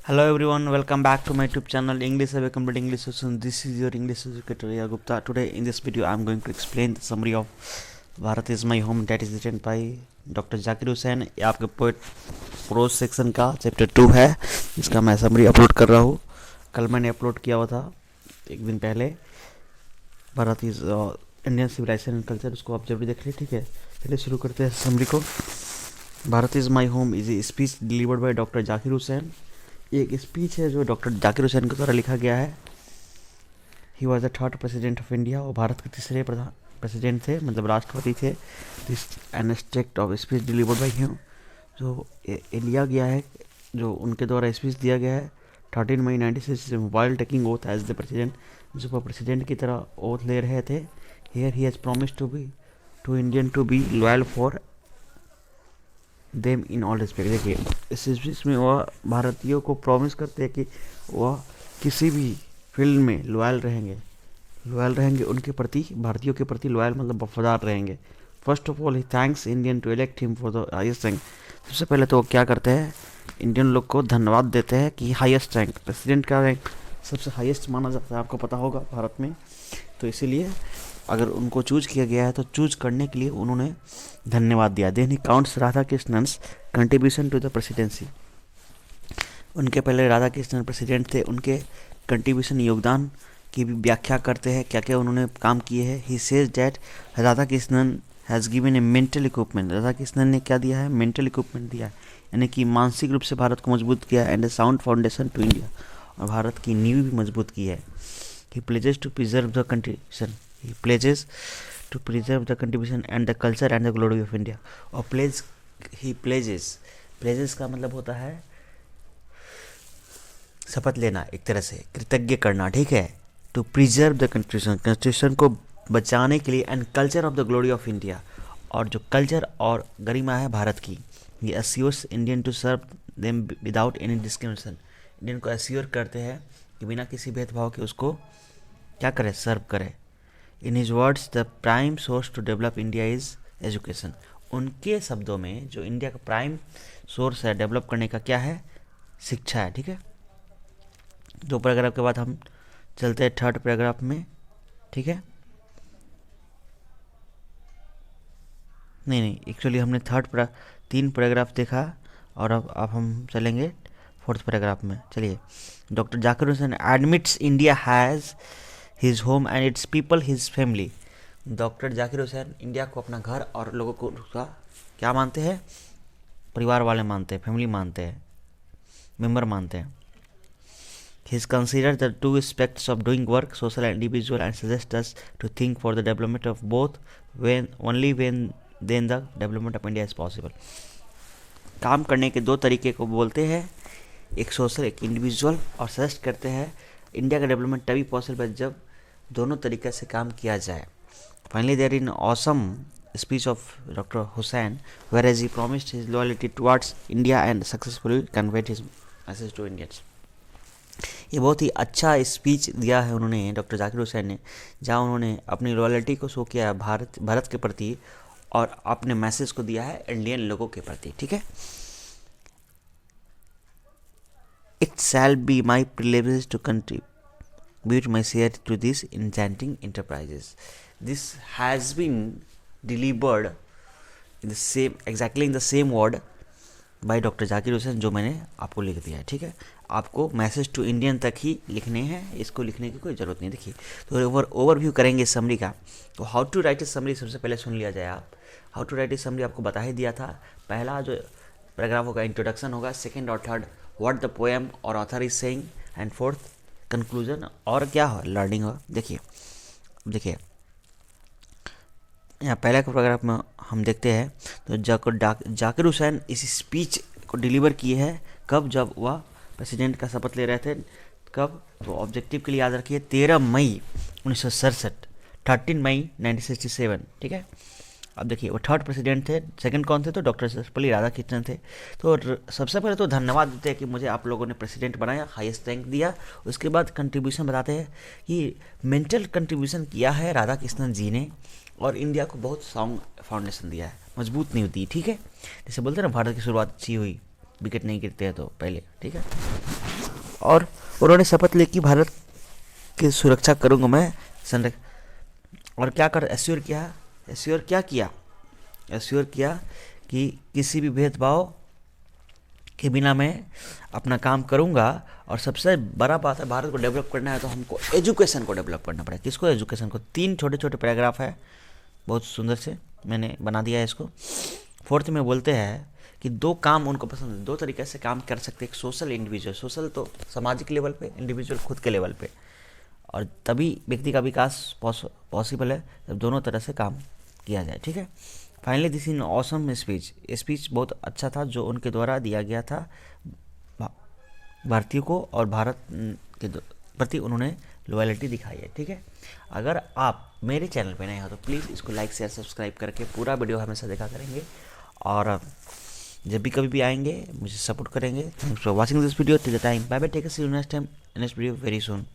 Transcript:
Hello everyone, welcome back to my YouTube channel English Away Complete English Session. This is your English educator Riya Gupta. Today in this video I am going to explain the summary of Bharat is my home that is written by Dr. Zakir Hussain. ये आपके poet pros section का chapter 2 है जिसका मैं summary upload कर रहा हूँ. कल मैंने अपलोड किया हुआ था एक दिन पहले. Bharat is Indian civilisation and culture, उसको आप जरूर देख लें. ठीक है, चलिए शुरू करते हैं समरी को. Bharat is my home is a speech delivered by doctor Zakir Hussain. एक स्पीच है जो डॉक्टर जाकिर हुसैन के द्वारा लिखा गया है. He was the third president of India. वो भारत के तीसरे प्रधान प्रेसिडेंट थे, मतलब राष्ट्रपति थे. This an extract of speech delivered by him, जो लिया गया है, जो उनके द्वारा स्पीच दिया गया है 13 मई 1966 while taking oath as the president. जो वो प्रेसिडेंट की तरह ओथ ले रहे थे. Here he has promise to Indian to be loyal for them in all respect. देखिए, इस स्पीच में वह भारतीयों को प्रॉमिस करते हैं कि वह किसी भी फील्ड में लॉयल रहेंगे उनके प्रति, भारतीयों के प्रति लॉयल मतलब वफादार रहेंगे. First of all he thanks Indian to elect him for the highest rank. सबसे पहले तो वो क्या करते हैं, इंडियन लोग को धन्यवाद देते हैं कि हाईएस्ट रैंक, प्रेसिडेंट का रैंक सबसे हाईएस्ट माना जाता है, आपको पता होगा भारत में. तो इसीलिए अगर उनको चूज किया गया है तो चूज करने के लिए उन्होंने धन्यवाद दिया. Then he counts Radha Krishnan's contribution to the presidency. उनके पहले राधा कृष्णन प्रेसिडेंट थे, उनके कंट्रीब्यूशन योगदान की भी व्याख्या करते हैं, क्या क्या उन्होंने काम किए हैं. He says that Radha Krishnan has given A mental equipment. Radha Krishnan ने क्या दिया है, मेंटल इक्विपमेंट दिया है, यानी कि मानसिक रूप से भारत को मजबूत किया and a sound foundation to India, और भारत की नींव भी मजबूत की है. He pledges to preserve the contribution. He pledges to preserve the contribution and the culture and the glory of India. और pledges का मतलब होता है शपथ लेना, एक तरह से कृतज्ञ करना. ठीक है, टू प्रिजर्व द कॉन्स्टिट्यूशन को बचाने के लिए, and culture of the glory of India, और जो कल्चर और गरिमा है भारत की. ये assures Indian to serve them without any discrimination. Indian को अस्योर करते हैं कि बिना किसी भेदभाव के उसको क्या करे, सर्व करे. In his words the prime source to develop India is education. उनके शब्दों में जो इंडिया का प्राइम सोर्स है डेवलप करने का क्या है, शिक्षा है. ठीक है, 2 पैराग्राफ के बाद हम चलते हैं 3rd पैराग्राफ में. ठीक है, नहीं, एक्चुअली हमने 3 पैराग्राफ देखा और अब हम चलेंगे 4th पैराग्राफ में. चलिए, doctor Zakir Hussain admits India has his home and it's people his family. Doctor Zakir Hussain India को अपना घर और लोगों को उसका क्या मानते हैं, परिवार वाले मानते हैं, फैमिली मानते हैं, मेंबर मानते हैं. He is consider the 2 aspects of doing work, social and individual, and suggest us to think for the development of both when then the development of India is possible. काम करने के 2 तरीके को बोलते हैं, एक सोशल एक इंडिविजुअल, और सजेस्ट करते हैं इंडिया का डेवलपमेंट तभी पॉसिबल है जब दोनों तरीके से काम किया जाए. Finally there in awesome speech of doctor Hussain where as he promised his loyalty towards India and successfully conveyed his message to Indians. ये बहुत ही अच्छा स्पीच दिया है उन्होंने, डॉक्टर जाकिर हुसैन ने, जहाँ उन्होंने अपनी लॉयल्टी को शो किया है भारत के प्रति, और अपने मैसेज को दिया है इंडियन लोगों के प्रति. ठीक है, It shall be my privilege to contribute my share to these enchanting enterprises. This has been delivered exactly in the same word by doctor Zakir Hussain, जो मैंने आपको लिख दिया है. ठीक है, आपको मैसेज टू इंडियन तक ही लिखने हैं, इसको लिखने की कोई ज़रूरत नहीं. देखिए, तो ओवरव्यू करेंगे समरी का. तो how to write a summary सबसे पहले सुन लिया जाए. आप how to write a summary आपको बता ही दिया था. पहला जो पैराग्राफ होगा इंट्रोडक्शन होगा, 2nd और 3rd व्हाट द पोएम और author is saying, and 4th conclusion, और क्या हो, लर्निंग हो. देखिए यहाँ पहले के पैराग्राफ में हम देखते हैं तो जाकिर हुसैन इस स्पीच को डिलीवर किए हैं कब, जब वह प्रेसिडेंट का शपथ ले रहे थे. कब, तो ऑब्जेक्टिव के लिए याद रखिए 13 मई 1967, 13 मई 1967. ठीक है, अब देखिए वो 3rd प्रेसिडेंट थे. 2nd कौन थे, तो डॉक्टर सर्वपल्ली राधाकृष्णन थे. तो सबसे पहले तो धन्यवाद देते हैं कि मुझे आप लोगों ने प्रेसिडेंट बनाया, हाईएस्ट रैंक दिया. उसके बाद कंट्रीब्यूशन बताते हैं कि मेंटल कंट्रीब्यूशन किया है राधाकृष्णन जी ने, और इंडिया को बहुत साउंड फाउंडेशन दिया है, मजबूत नींव दी. ठीक है, जैसे बोलते हैं ना, भारत की शुरुआत अच्छी हुई, विकेट नहीं गिरते हैं तो पहले, ठीक है। और उन्होंने शपथ ली कि भारत की सुरक्षा करूँगा मैं, और क्या कर एश्योर किया कि किसी भी भेदभाव के बिना मैं अपना काम करूंगा। और सबसे बड़ा बात है, भारत को डेवलप करना है तो हमको एजुकेशन को डेवलप करना पड़ेगा। किसको? एजुकेशन को। 3 छोटे छोटे पैराग्राफ है, बहुत सुंदर से मैंने बना दिया है इसको। 4th में बोलते हैं कि 2 काम उनको पसंद है, 2 तरीके से काम कर सकते हैं। एक सोशल, इंडिविजुअल। सोशल तो सामाजिक लेवल पे, इंडिविजुअल खुद के लेवल पे। और तभी व्यक्ति का विकास पॉसिबल है जब दोनों तरह से काम किया जाए, ठीक है। Finally this in awesome speech बहुत अच्छा था जो उनके द्वारा दिया गया था भारतीयों को, और भारत के प्रति उन्होंने लॉयल्टी दिखाई है, ठीक है। अगर आप मेरे चैनल पे नए हो तो प्लीज़ इसको लाइक शेयर सब्सक्राइब करके पूरा वीडियो हमेशा देखा करेंगे, और जब भी कभी भी आएंगे मुझे सपोर्ट करेंगे। Thanks for watching this video. Till the time, bye bye, take a see you next time next video very soon.